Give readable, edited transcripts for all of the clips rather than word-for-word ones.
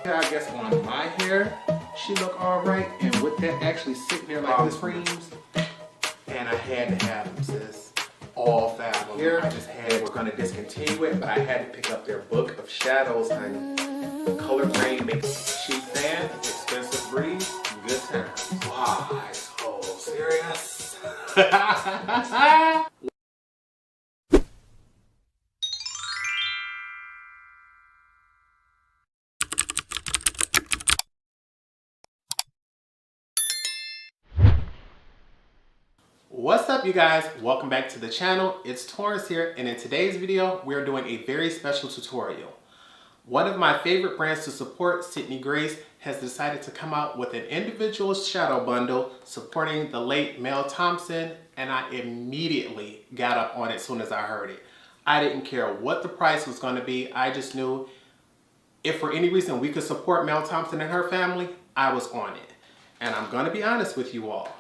I guess on my hair, she look all right. And with that actually sitting there like this creams, and I had to have them, sis. All 5 of them. Here, I just had, we're gonna discontinue it, but I had to pick up their book of shadows, honey. Color grade makes cheap fan, expensive breeze, good times. Wow, so serious. What's up, you guys? Welcome back to the channel. It's Torrence here, and in today's video, we're doing a very special tutorial. One of my favorite brands to support, sydneygrace, has decided to come out with an individual shadow bundle supporting the late Mel Thompson, and I immediately got up on it as soon as I heard it. I didn't care what the price was going to be. I just knew if for any reason we could support Mel Thompson and her family, I was on it. And I'm going to be honest with you all.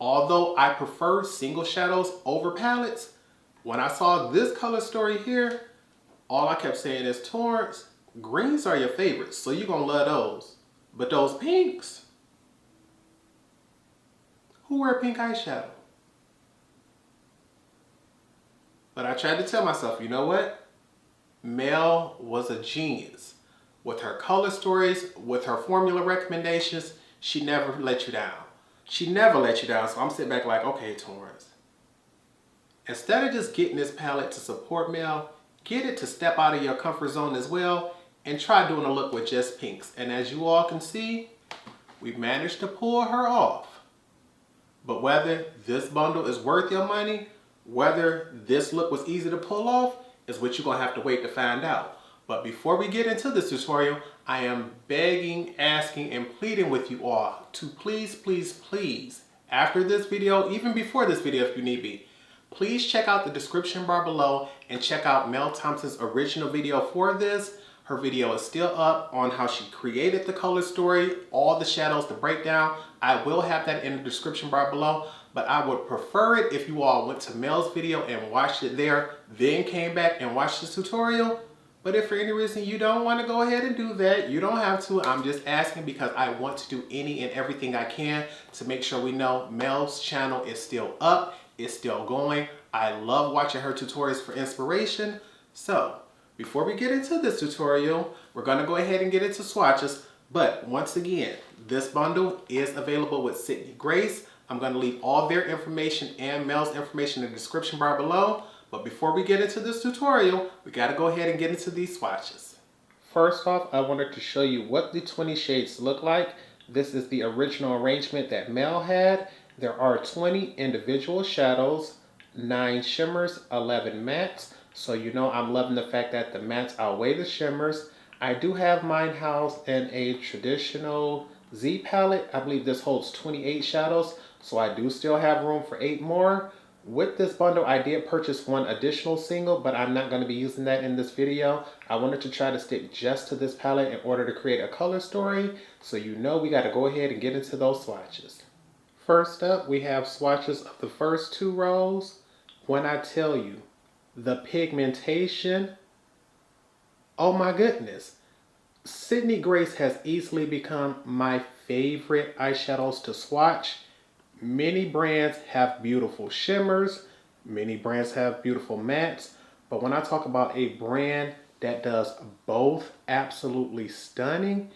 Although I prefer single shadows over palettes, when I saw this color story here, all I kept saying is, Torrence, greens are your favorites, so you're going to love those. But those pinks, who wear pink eyeshadow? But I tried to tell myself, you know what? Mel was a genius. With her color stories, with her formula recommendations, she never let you down. She never let you down, so I'm sitting back like, okay, Torrence. Instead of just getting this palette to support Mel, get it to step out of your comfort zone as well and try doing a look with just pinks. And as you all can see, we've managed to pull her off. But whether this bundle is worth your money, whether this look was easy to pull off, is what you're going to have to wait to find out. But before we get into this tutorial, I am begging, asking, and pleading with you all to please, please, please, after this video, even before this video if you need be, please check out the description bar below and check out Mel Thompson's original video for this. Her video is still up on how she created the color story, all the shadows, the breakdown. I will have that in the description bar below, but I would prefer it if you all went to Mel's video and watched it there, then came back and watched this tutorial. But if for any reason you don't want to go ahead and do that, you don't have to. I'm just asking because I want to do any and everything I can to make sure we know Mel's channel is still up, it's still going. I love watching her tutorials for inspiration. So before we get into this tutorial, we're going to go ahead and get into swatches. But once again, this bundle is available with sydneygrace. I'm going to leave all their information and Mel's information in the description bar below. But before we get into this tutorial, we got to go ahead and get into these swatches. First off, I wanted to show you what the 20 shades look like. This is the original arrangement that Mel had. There are 20 individual shadows, 9 shimmers, 11 mattes. So you know I'm loving the fact that the mattes outweigh the shimmers. I do have mine housed in a traditional Z palette. I believe this holds 28 shadows, so I do still have room for 8 more. With this bundle, I did purchase one additional single, but I'm not going to be using that in this video. I wanted to try to stick just to this palette in order to create a color story, so you know we got to go ahead and get into those swatches. First up, we have swatches of the first 2 rows. When I tell you, the pigmentation, oh my goodness. sydneygrace has easily become my favorite eyeshadows to swatch. Many brands have beautiful shimmers, many brands have beautiful mattes, but when I talk about a brand that does both absolutely stunning,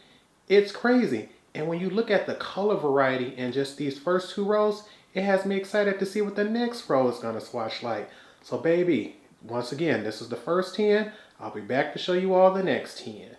it's crazy. And when you look at the color variety in just these first 2 rows, it has me excited to see what the next row is going to swatch like. So baby, once again, this is the first 10. I'll be back to show you all the next 10.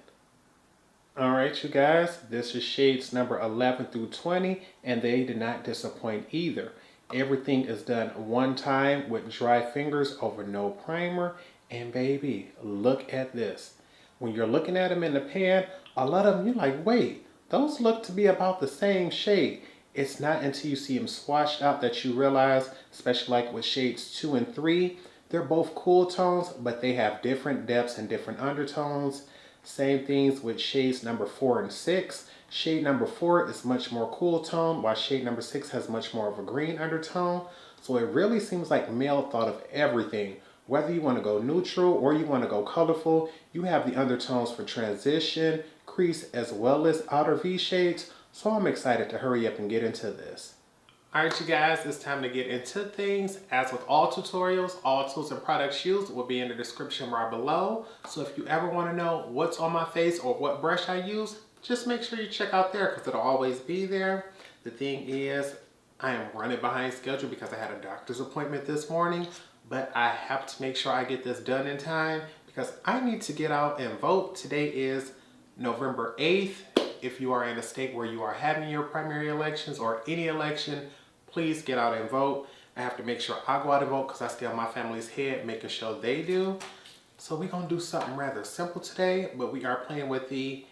Alright you guys, this is shades number 11 through 20, and they did not disappoint either. Everything is done one time with dry fingers over no primer, and baby, look at this. When you're looking at them in the pan, a lot of them you're like, wait, those look to be about the same shade. It's not until you see them swatched out that you realize, especially like with shades 2 and 3, they're both cool tones, but they have different depths and different undertones. Same things with shades number 4 and 6. Shade number 4 is much more cool tone, while shade number 6 has much more of a green undertone. So it really seems like Mel thought of everything. Whether you want to go neutral or you want to go colorful, you have the undertones for transition, crease as well as outer V shades, so I'm excited to hurry up and get into this. Alright you guys, it's time to get into things. As with all tutorials, all tools and products used will be in the description bar below. So if you ever want to know what's on my face or what brush I use, just make sure you check out there because it'll always be there. The thing is, I am running behind schedule because I had a doctor's appointment this morning, but I have to make sure I get this done in time because I need to get out and vote. Today is November 8th. If you are in a state where you are having your primary elections or any election, please get out and vote. I have to make sure I go out and vote because I stay on my family's head, making sure they do. So we're gonna do something rather simple today, but we are playing with the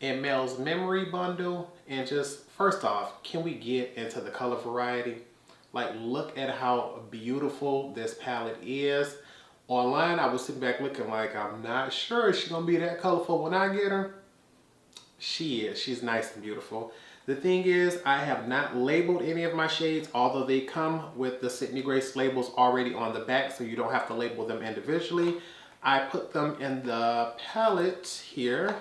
In Mel's Memory bundle. And just first off, can we get into the color variety? Like, look at how beautiful this palette is. Online, I was sitting back looking like, I'm not sure she's gonna be that colorful when I get her. She is, she's nice and beautiful. The thing is, I have not labeled any of my shades, although they come with the Sydney Grace labels already on the back, so you don't have to label them individually. I put them in the palette here.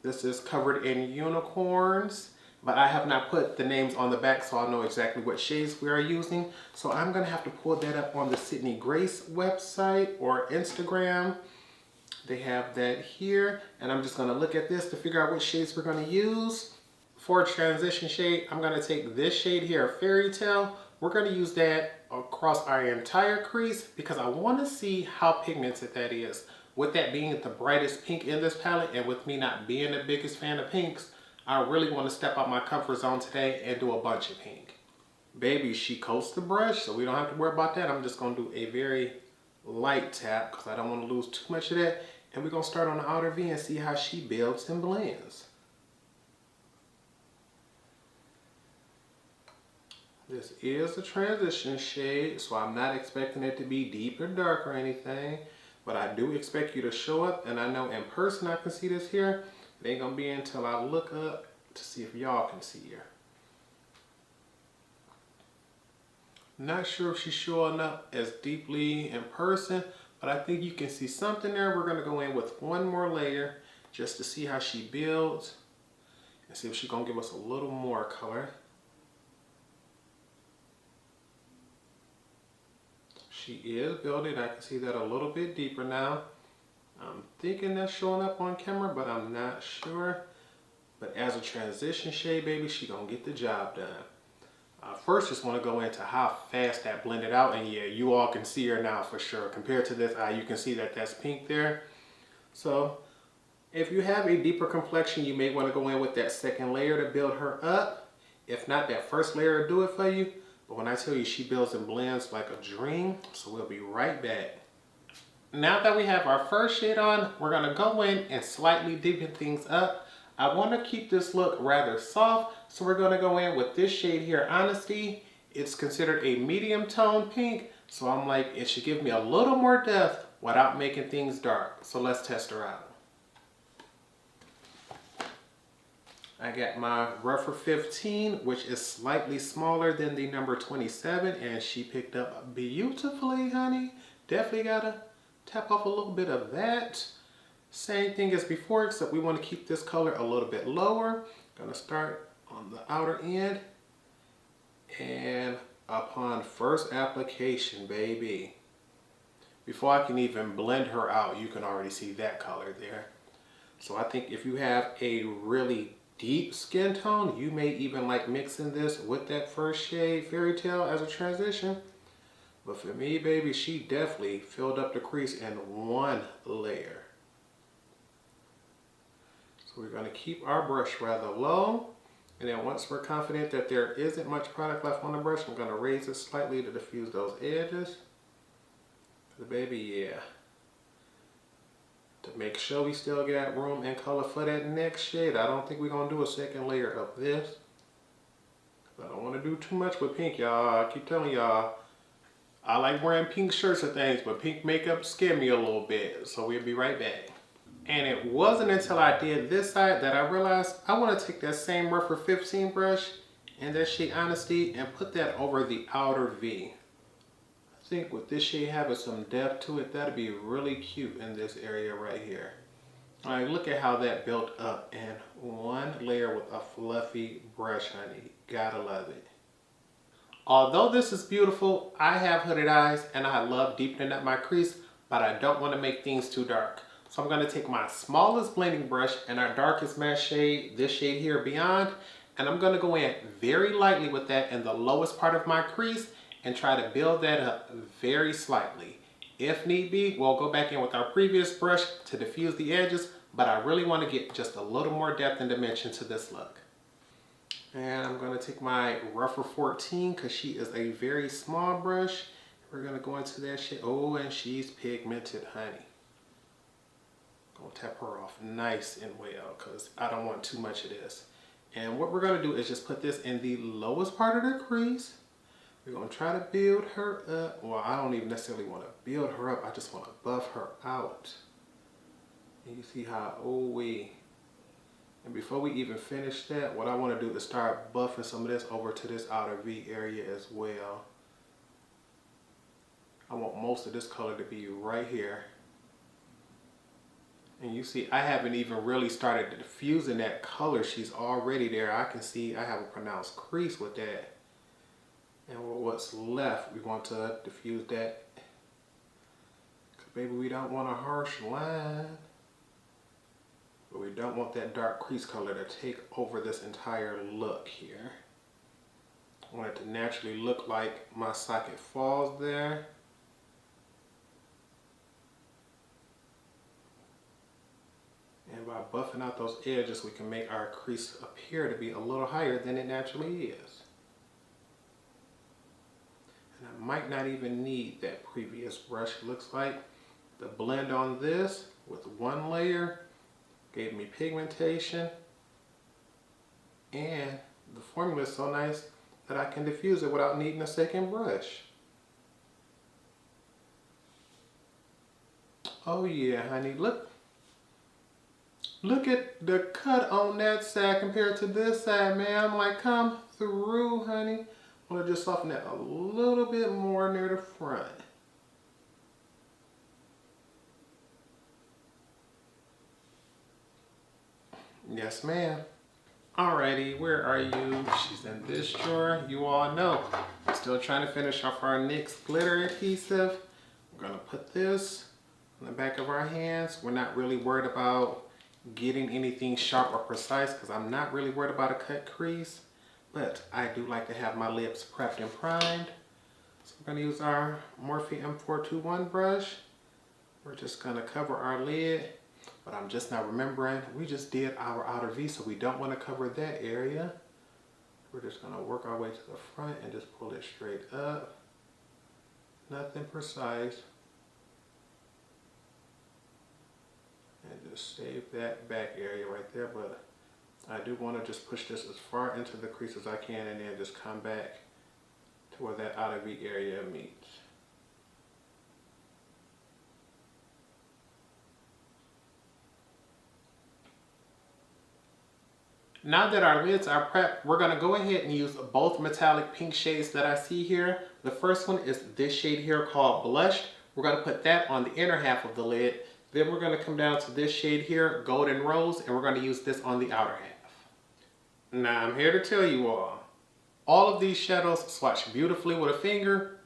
This is covered in unicorns, but I have not put the names on the back so I'll know exactly what shades we are using. So I'm gonna have to pull that up on the Sydney Grace website or Instagram. They have that here, and I'm just gonna look at this to figure out what shades we're gonna use. For transition shade, I'm gonna take this shade here, Fairytale. We're gonna use that across our entire crease because I wanna see how pigmented that is. With that being the brightest pink in this palette, and with me not being the biggest fan of pinks, I really wanna step out my comfort zone today and do a bunch of pink. Baby, she coats the brush, so we don't have to worry about that. I'm just gonna do a very light tap because I don't wanna lose too much of that. And we're gonna start on the outer V and see how she builds and blends. This is a transition shade, so I'm not expecting it to be deep or dark or anything, but I do expect you to show up, and I know in person I can see this here. It ain't gonna be until I look up to see if y'all can see her. Not sure if she's showing up as deeply in person, but I think you can see something there. We're gonna go in with one more layer just to see how she builds and see if she's gonna give us a little more color. She is building. I can see that a little bit deeper now. I'm thinking that's showing up on camera, but I'm not sure. But as a transition shade, baby, she gonna get the job done. First, just want to go into how fast that blended out, and yeah, you all can see her now for sure. Compared to this eye, you can see that that's pink there. So, if you have a deeper complexion, you may want to go in with that second layer to build her up. If not, that first layer will do it for you. But when I tell you she builds and blends like a dream, so we'll be right back. Now that we have our first shade on, we're gonna go in and slightly deepen things up. I wanna keep this look rather soft, so we're gonna go in with this shade here, Honesty. It's considered a medium tone pink, so I'm like, it should give me a little more depth without making things dark. So let's test her out. I got my Rover 15, which is slightly smaller than the number 27, and she picked up beautifully, honey. Definitely gotta tap off a little bit of that. Same thing as before, except we want to keep this color a little bit lower. Gonna start on the outer end, and upon first application, baby, before I can even blend her out, you can already see that color there. So I think if you have a really deep skin tone, you may even like mixing this with that first shade, Fairytale, as a transition. But for me, baby, she definitely filled up the crease in one layer. So we're gonna keep our brush rather low. And then once we're confident that there isn't much product left on the brush, I'm gonna raise it slightly to diffuse those edges. The baby, yeah. To make sure we still got room and color for that next shade, I don't think we're gonna do a second layer of this. I don't wanna do too much with pink, y'all. I keep telling y'all, I like wearing pink shirts and things, but pink makeup scared me a little bit. So we'll be right back. And it wasn't until I did this side that I realized I wanna take that same Rover 15 brush and that shade Honesty and put that over the outer V. I think with this shade having some depth to it, that'd be really cute in this area right here. All right, look at how that built up in one layer with a fluffy brush, honey. Gotta love it. Although this is beautiful, I have hooded eyes and I love deepening up my crease, but I don't want to make things too dark. So I'm going to take my smallest blending brush and our darkest matte shade, this shade here, Beyond, and I'm going to go in very lightly with that in the lowest part of my crease and try to build that up very slightly. If need be, we'll go back in with our previous brush to diffuse the edges, but I really want to get just a little more depth and dimension to this look. And I'm going to take my Rover 14 because she is a very small brush. We're going to go into that shit. Oh, and she's pigmented, honey. Gonna tap her off nice and well because I don't want too much of this. And what we're going to do is just put this in the lowest part of the crease. We're going to try to build her up. Well, I don't even necessarily want to build her up. I just want to buff her out. And you see how, oh wee. And before we even finish that, what I want to do is start buffing some of this over to this outer V area as well. I want most of this color to be right here. And you see, I haven't even really started diffusing that color. She's already there. I can see I have a pronounced crease with that. And what's left, we want to diffuse that. Because baby, we don't want a harsh line. But we don't want that dark crease color to take over this entire look here. I want it to naturally look like my socket falls there. And by buffing out those edges, we can make our crease appear to be a little higher than it naturally is. And I might not even need that previous brush. It looks like the blend on this with one layer gave me pigmentation, and the formula is so nice that I can diffuse it without needing a second brush. Oh yeah, honey, look at the cut on that side compared to this side, man. I'm like, come through, honey. I'm gonna just soften that a little bit more near the front. Yes, ma'am. Alrighty, where are you? She's in this drawer. You all know. I'm still trying to finish off our NYX glitter adhesive. We're gonna put this on the back of our hands. We're not really worried about getting anything sharp or precise because I'm not really worried about a cut crease, but I do like to have my lips prepped and primed. So we're gonna use our Morphe M421 brush. We're just gonna cover our lid. But I'm just now remembering, we just did our outer V, so we don't want to cover that area. We're just going to work our way to the front and just pull it straight up. Nothing precise. And just save that back area right there. But I do want to just push this as far into the crease as I can and then just come back to where that outer V area meets. Now that our lids are prepped, we're going to go ahead and use both metallic pink shades that I see here. The first one is this shade here called Blushed. We're going to put that on the inner half of the lid. Then we're going to come down to this shade here, Golden Rose, and we're going to use this on the outer half. Now I'm here to tell you all of these shadows swatch beautifully with a finger,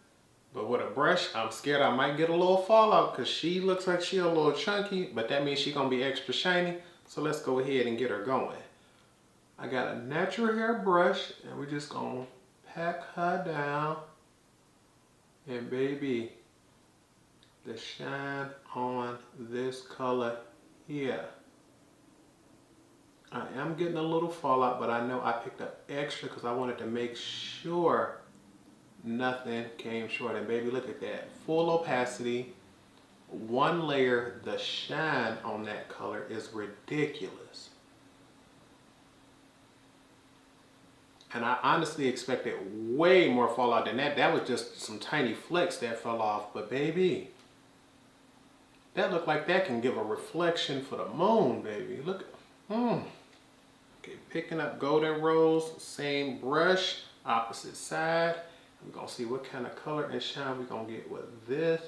but with a brush, I'm scared I might get a little fallout because she looks like she's a little chunky, but that means she's going to be extra shiny. So let's go ahead and get her going. I got a natural hair brush and we're just gonna pack her down. And baby, the shine on this color here. I am getting a little fallout, but I know I picked up extra because I wanted to make sure nothing came short. And baby, look at that. Full opacity, one layer, the shine on that color is ridiculous. And I honestly expected way more fallout than that. That was just some tiny flecks that fell off. But baby, that looked like that can give a reflection for the moon, baby. Look. Okay, picking up Golden Rose, same brush, opposite side. We're going to see what kind of color and shine we're going to get with this.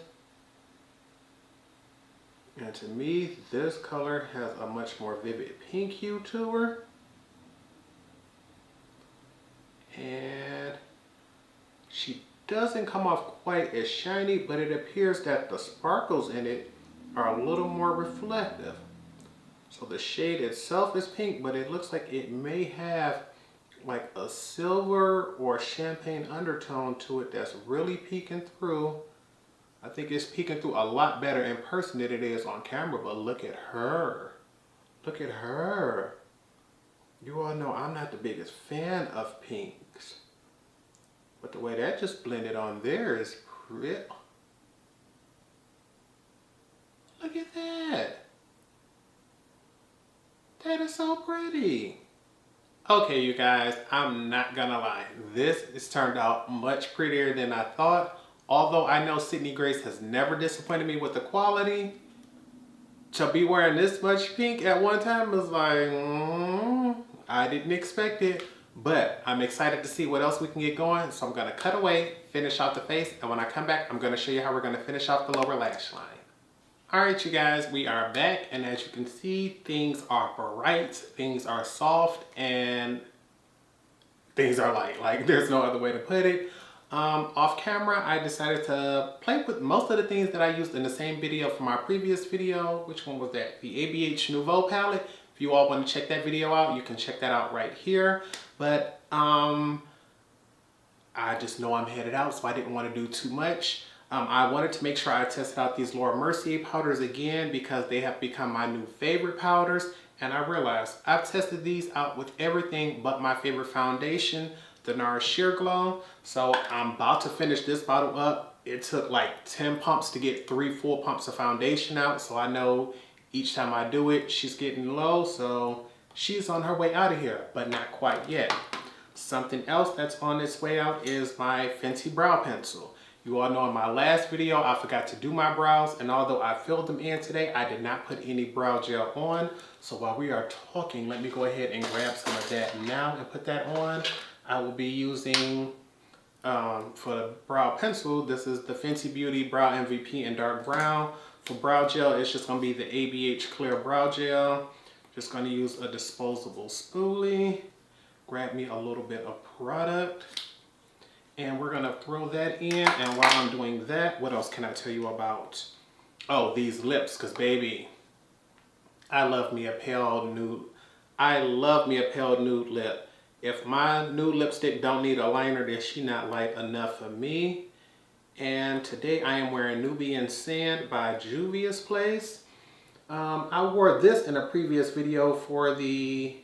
And to me, this color has a much more vivid pink hue to her. And she doesn't come off quite as shiny, but it appears that the sparkles in it are a little more reflective. So the shade itself is pink, but it looks like it may have like a silver or champagne undertone to it that's really peeking through. I think it's peeking through a lot better in person than it is on camera, but look at her. Look at her. You all know I'm not the biggest fan of pinks, but the way that just blended on there is pretty. Look at that. That is so pretty. Okay, you guys, I'm not gonna lie. This has turned out much prettier than I thought. Although I know Sydney Grace has never disappointed me with the quality, to be wearing this much pink at one time was like, I didn't expect it. But I'm excited to see what else we can get going. So I'm gonna cut away, finish off the face, and when I come back, I'm gonna show you how we're gonna finish off the lower lash line. Alright, you guys, we are back, and as you can see, things are bright, things are soft, and things are light. Like, there's no other way to put it. Off camera, I decided to play with most of the things that I used in the same video from my previous video. Which one was that? The ABH Nouveau palette. If you all want to check that video out, you can check that out right here. But I just know I'm headed out, so I didn't want to do too much. I wanted to make sure I tested out these Laura Mercier powders again because they have become my new favorite powders. And I realized I've tested these out with everything but my favorite foundation, the NARS Sheer Glow. So I'm about to finish this bottle up. It took like 10 pumps to get 3 full pumps of foundation out. So I know each time I do it, she's getting low. So she's on her way out of here, but not quite yet. Something else that's on its way out is my Fenty Brow Pencil. You all know in my last video, I forgot to do my brows, and although I filled them in today, I did not put any brow gel on. So while we are talking, let me go ahead and grab some of that now and put that on. I will be using, for the brow pencil, this is the Fenty Beauty Brow MVP in dark brown. For brow gel, it's just gonna be the ABH Clear Brow Gel. Just gonna use a disposable spoolie. Grab me a little bit of product. And we're gonna throw that in, and while I'm doing that, what else can I tell you about? Oh, these lips, cause baby, I love me a pale nude. I love me a pale nude lip. If my nude lipstick don't need a liner, then she not light enough for me. And today I am wearing Nubian Sand by Juvia's Place. I wore this in a previous video for the,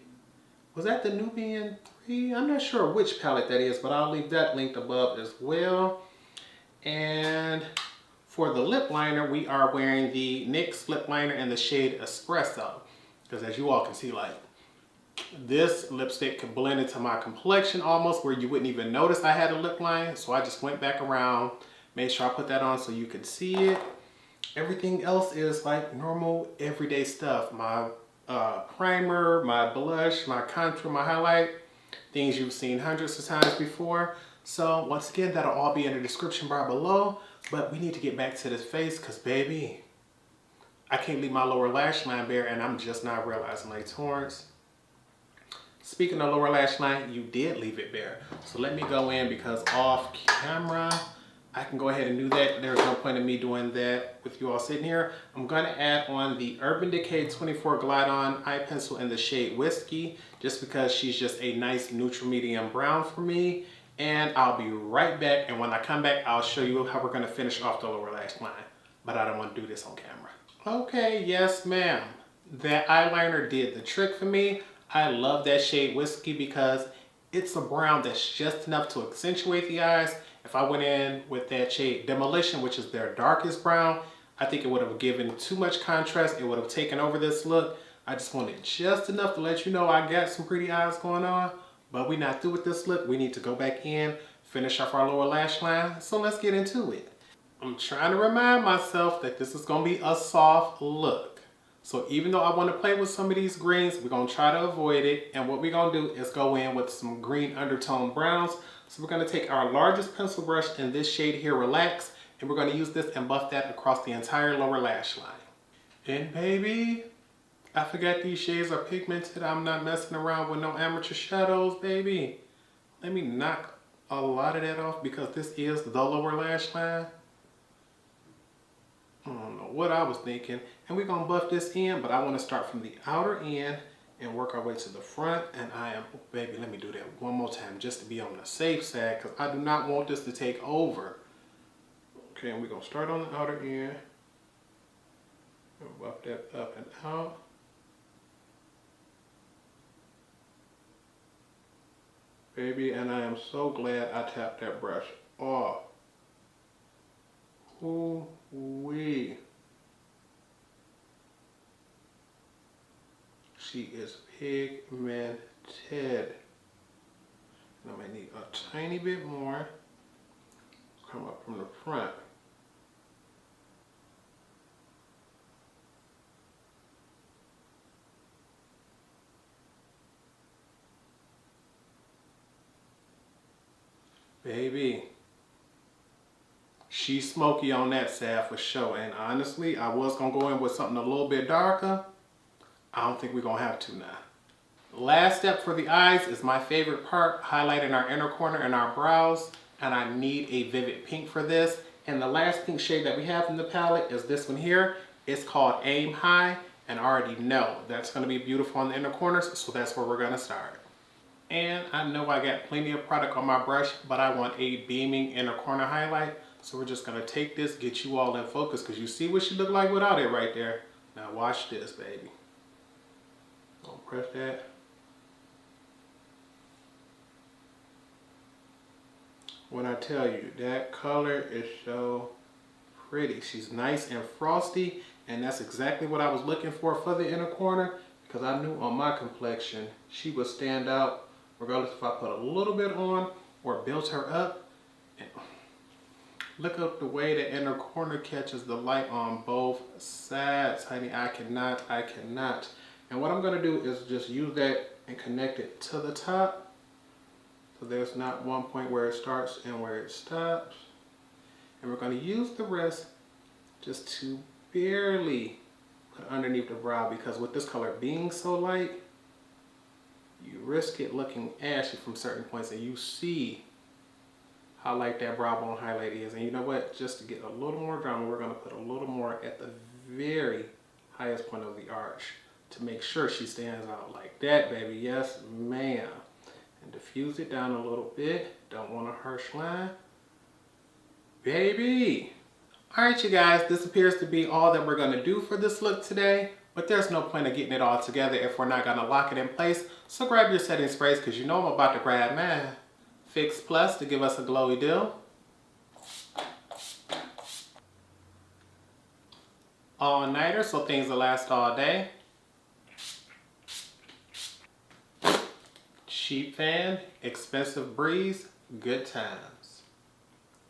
was that the Nubian 3? I'm not sure which palette that is, but I'll leave that linked above as well. And for the lip liner, we are wearing the NYX lip liner in the shade Espresso. Because as you all can see, like, this lipstick could blend into my complexion almost where you wouldn't even notice I had a lip line. So I just went back around, made sure I put that on so you could see it. Everything else is like normal everyday stuff. My primer, my blush, my contour, my highlight, things you've seen hundreds of times before. So once again, that'll all be in the description bar below. But we need to get back to this face because baby, I can't leave my lower lash line bare, and I'm just not realizing, like, Torrence, speaking of lower lash line, you did leave it bare. So let me go in because off camera, I can go ahead and do that. There's no point in me doing that with you all sitting here. I'm going to add on the Urban Decay 24 Glide On Eye Pencil in the shade Whiskey, just because she's just a nice neutral medium brown for me. And I'll be right back. And when I come back, I'll show you how we're going to finish off the lower lash line. But I don't want to do this on camera. Okay, yes ma'am. That eyeliner did the trick for me. I love that shade Whiskey because it's a brown that's just enough to accentuate the eyes. If I went in with that shade Demolition, which is their darkest brown, I think it would have given too much contrast. It would have taken over this look. I just wanted just enough to let you know I got some pretty eyes going on. But we're not through with this look. We need to go back in, finish off our lower lash line. So let's get into it. I'm trying to remind myself that this is going to be a soft look. So even though I want to play with some of these greens, we're going to try to avoid it. And what we're going to do is go in with some green undertone browns. So we're going to take our largest pencil brush in this shade here, Relax, and we're going to use this and buff that across the entire lower lash line. And baby, I forgot these shades are pigmented. I'm not messing around with no amateur shadows, baby. Let me knock a lot of that off because this is the lower lash line. I don't know what I was thinking. And we're gonna buff this in, but I wanna start from the outer end and work our way to the front. And I am, baby, let me do that one more time just to be on the safe side because I do not want this to take over. Okay, and we're gonna start on the outer end. And buff that up and out. Baby, and I am so glad I tapped that brush off. Ooh-wee. She is pigmented. I might need a tiny bit more. Come up from the front. Baby, she's smoky on that side for sure. And honestly, I was gonna go in with something a little bit darker. I don't think we're gonna have to now. Last step for the eyes is my favorite part, highlighting our inner corner and our brows. And I need a vivid pink for this. And the last pink shade that we have in the palette is this one here. It's called Aim High. And I already know that's gonna be beautiful on the inner corners, so that's where we're gonna start. And I know I got plenty of product on my brush, but I want a beaming inner corner highlight. So we're just gonna take this, get you all in focus, because you see what she looked like without it right there. Now watch this, baby. Don't press that. When I tell you, that color is so pretty. She's nice and frosty, and that's exactly what I was looking for the inner corner, because I knew on my complexion, she would stand out regardless if I put a little bit on or built her up. And look at the way the inner corner catches the light on both sides, honey. I cannot. And what I'm gonna do is just use that and connect it to the top. So there's not one point where it starts and where it stops. And we're gonna use the rest just to barely put underneath the brow, because with this color being so light, you risk it looking ashy from certain points, and you see how light that brow bone highlight is. And you know what? Just to get a little more drama, we're gonna put a little more at the very highest point of the arch to make sure she stands out like that, baby. Yes, ma'am. And diffuse it down a little bit. Don't want a harsh line. Baby. All right, you guys, this appears to be all that we're gonna do for this look today, but there's no point of getting it all together if we're not gonna lock it in place. So grab your setting sprays, because you know I'm about to grab mine. Fix Plus to give us a glowy deal. All-nighter, so things will last all day. Cheap fan, expensive breeze, good times.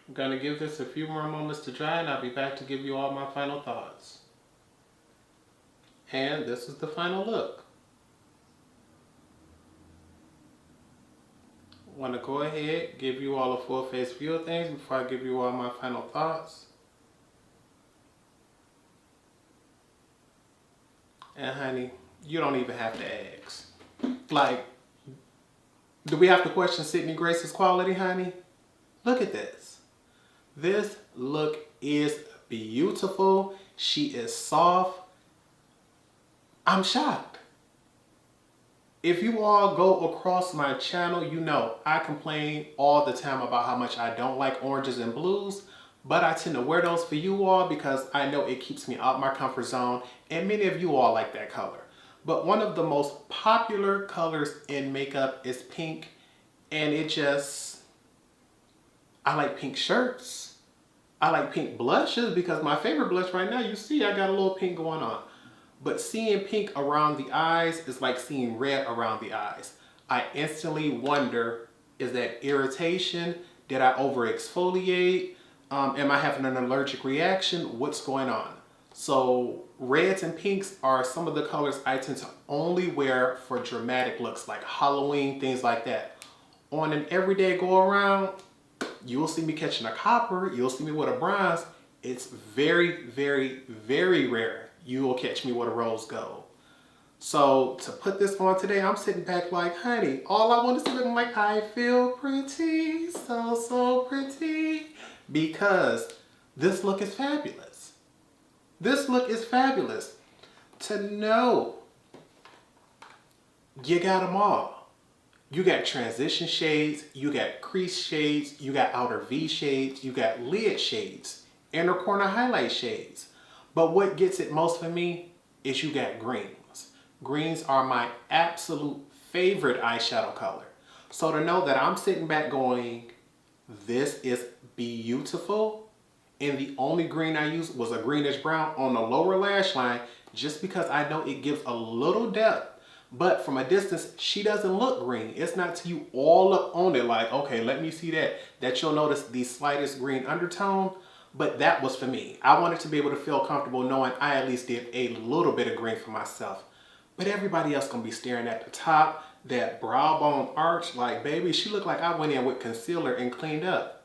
I'm gonna give this a few more moments to dry, and I'll be back to give you all my final thoughts. And this is the final look. Want to go ahead, give you all a full face view of things before I give you all my final thoughts. And honey, you don't even have to ask. Like, do we have to question Sydney Grace's quality, honey? Look at this. This look is beautiful. She is soft. I'm shocked. If you all go across my channel, you know I complain all the time about how much I don't like oranges and blues, but I tend to wear those for you all because I know it keeps me out my comfort zone, and many of you all like that color. But one of the most popular colors in makeup is pink, and I like pink shirts. I like pink blushes, because my favorite blush right now, you see I got a little pink going on. But seeing pink around the eyes is like seeing red around the eyes. I instantly wonder, is that irritation? Did I over exfoliate? Am I having an allergic reaction? What's going on? So reds and pinks are some of the colors I tend to only wear for dramatic looks like Halloween, things like that. On an everyday go around, you'll see me catching a copper, you'll see me with a bronze. It's very, very, very rare you will catch me with a rose gold. So to put this on today, I'm sitting back like, honey, all I want is to look like I feel pretty, so pretty. Because this look is fabulous. This look is fabulous. To know you got them all. You got transition shades, you got crease shades, you got outer V shades, you got lid shades, inner corner highlight shades. But what gets it most for me is you got greens. Greens are my absolute favorite eyeshadow color. So to know that I'm sitting back going, this is beautiful, and the only green I used was a greenish brown on the lower lash line, just because I know it gives a little depth, but from a distance, she doesn't look green. It's not till you all up on it like, okay, let me see that you'll notice the slightest green undertone. But that was for me. I wanted to be able to feel comfortable knowing I at least did a little bit of green for myself. But everybody else gonna be staring at the top, that brow bone arch, like, baby, she looked like I went in with concealer and cleaned up.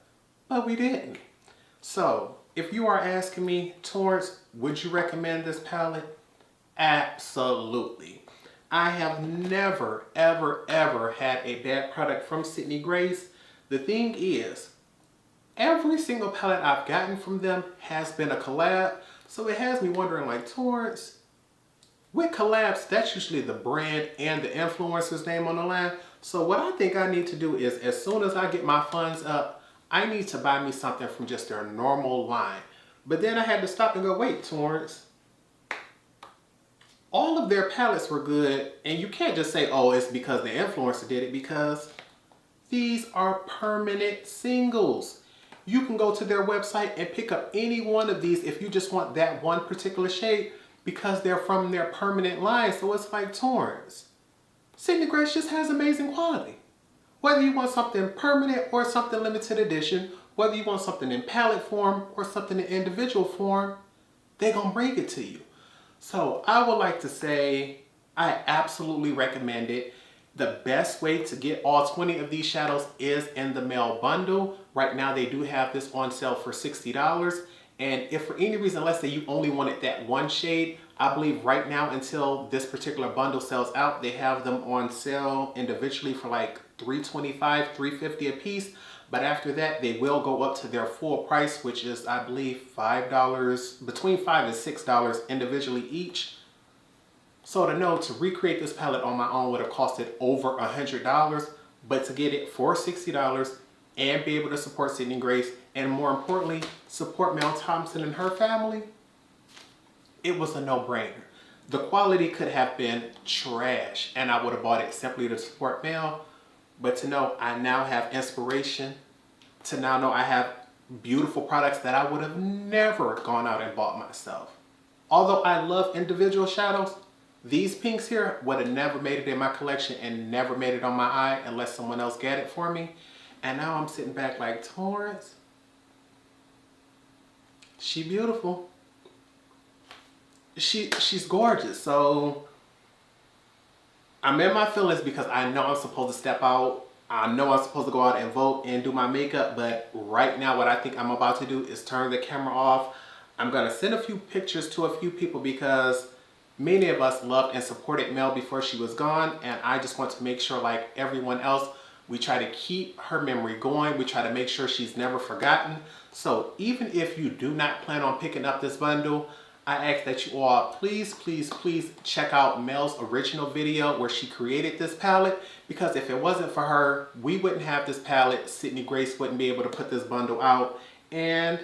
But we didn't. So, if you are asking me, Torrence, would you recommend this palette? Absolutely. I have never, ever had a bad product from Sydney Grace. The thing is, every single palette I've gotten from them has been a collab. So it has me wondering, like, Torrence, with collabs, that's usually the brand and the influencer's name on the line. So what I think I need to do is, as soon as I get my funds up, I need to buy me something from just their normal line. But then I had to stop and go, wait, Torrence, all of their palettes were good, and you can't just say, oh, it's because the influencer did it, because these are permanent singles. You can go to their website and pick up any one of these if you just want that one particular shade, because they're from their permanent line. So it's like, Torrence, Sydney Grace just has amazing quality. Whether you want something permanent or something limited edition, whether you want something in palette form or something in individual form, they're gonna bring it to you. So I would like to say I absolutely recommend it. The best way to get all 20 of these shadows is in the Mel bundle. Right now they do have this on sale for $60. And if for any reason, let's say you only wanted that one shade, I believe right now until this particular bundle sells out, they have them on sale individually for like $325, $350 a piece. But after that, they will go up to their full price, which is, I believe, $5, between $5 and $6 individually each. So to know, to recreate this palette on my own would have costed over $100, but to get it for $60 and be able to support Sydney Grace, and more importantly, support Mel Thompson and her family, it was a no-brainer. The quality could have been trash, and I would have bought it simply to support Mel. But to know I now have inspiration, to now know I have beautiful products that I would have never gone out and bought myself. Although I love individual shadows, these pinks here would have never made it in my collection and never made it on my eye unless someone else got it for me. And now I'm sitting back like, Torrence, she beautiful. She's gorgeous. So I'm in my feelings because I know I'm supposed to step out. I know I'm supposed to go out and vote and do my makeup, but right now what I think I'm about to do is turn the camera off. I'm gonna send a few pictures to a few people because many of us loved and supported Mel before she was gone, and I just want to make sure, like everyone else, we try to keep her memory going. We try to make sure she's never forgotten. So even if you do not plan on picking up this bundle, I ask that you all please, please, please check out Mel's original video where she created this palette, because if it wasn't for her, we wouldn't have this palette. Sydney Grace wouldn't be able to put this bundle out. And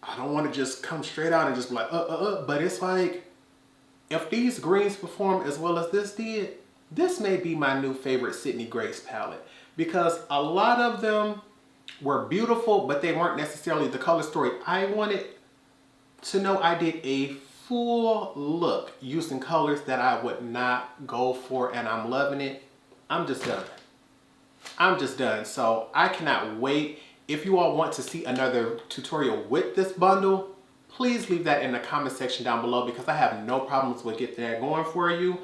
I don't want to just come straight out and just be like, but it's like, if these greens perform as well as this did, this may be my new favorite Sydney Grace palette, because a lot of them were beautiful, but they weren't necessarily the color story I wanted. To know I did a full look using colors that I would not go for, and I'm loving it. I'm just done. I'm just done. So I cannot wait. If you all want to see another tutorial with this bundle, please leave that in the comment section down below, because I have no problems with getting that going for you.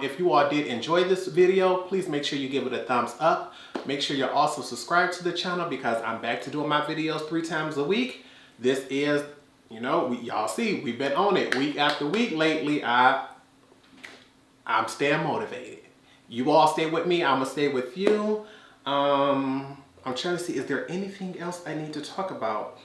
If you all did enjoy this video, please make sure you give it a thumbs up. Make sure you're also subscribed to the channel, because I'm back to doing my videos 3 times a week. This is, you know, y'all see, we've been on it week after week lately. I'm staying motivated. You all stay with me, I'm gonna stay with you. I'm trying to see, is there anything else I need to talk about?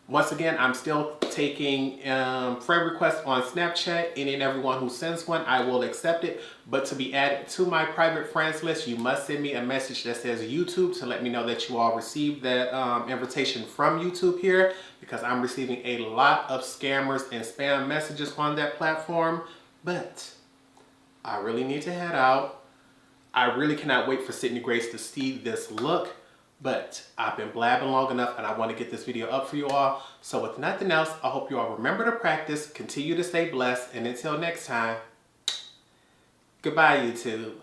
Once again, I'm still taking friend requests on Snapchat. Any and everyone who sends one, I will accept it. But to be added to my private friends list, you must send me a message that says YouTube to let me know that you all received that invitation from YouTube here, because I'm receiving a lot of scammers and spam messages on that platform. But I really need to head out. I really cannot wait for Sydney Grace to see this look. But I've been blabbing long enough and I want to get this video up for you all. So with nothing else, I hope you all remember to practice, continue to stay blessed, and until next time, goodbye YouTube.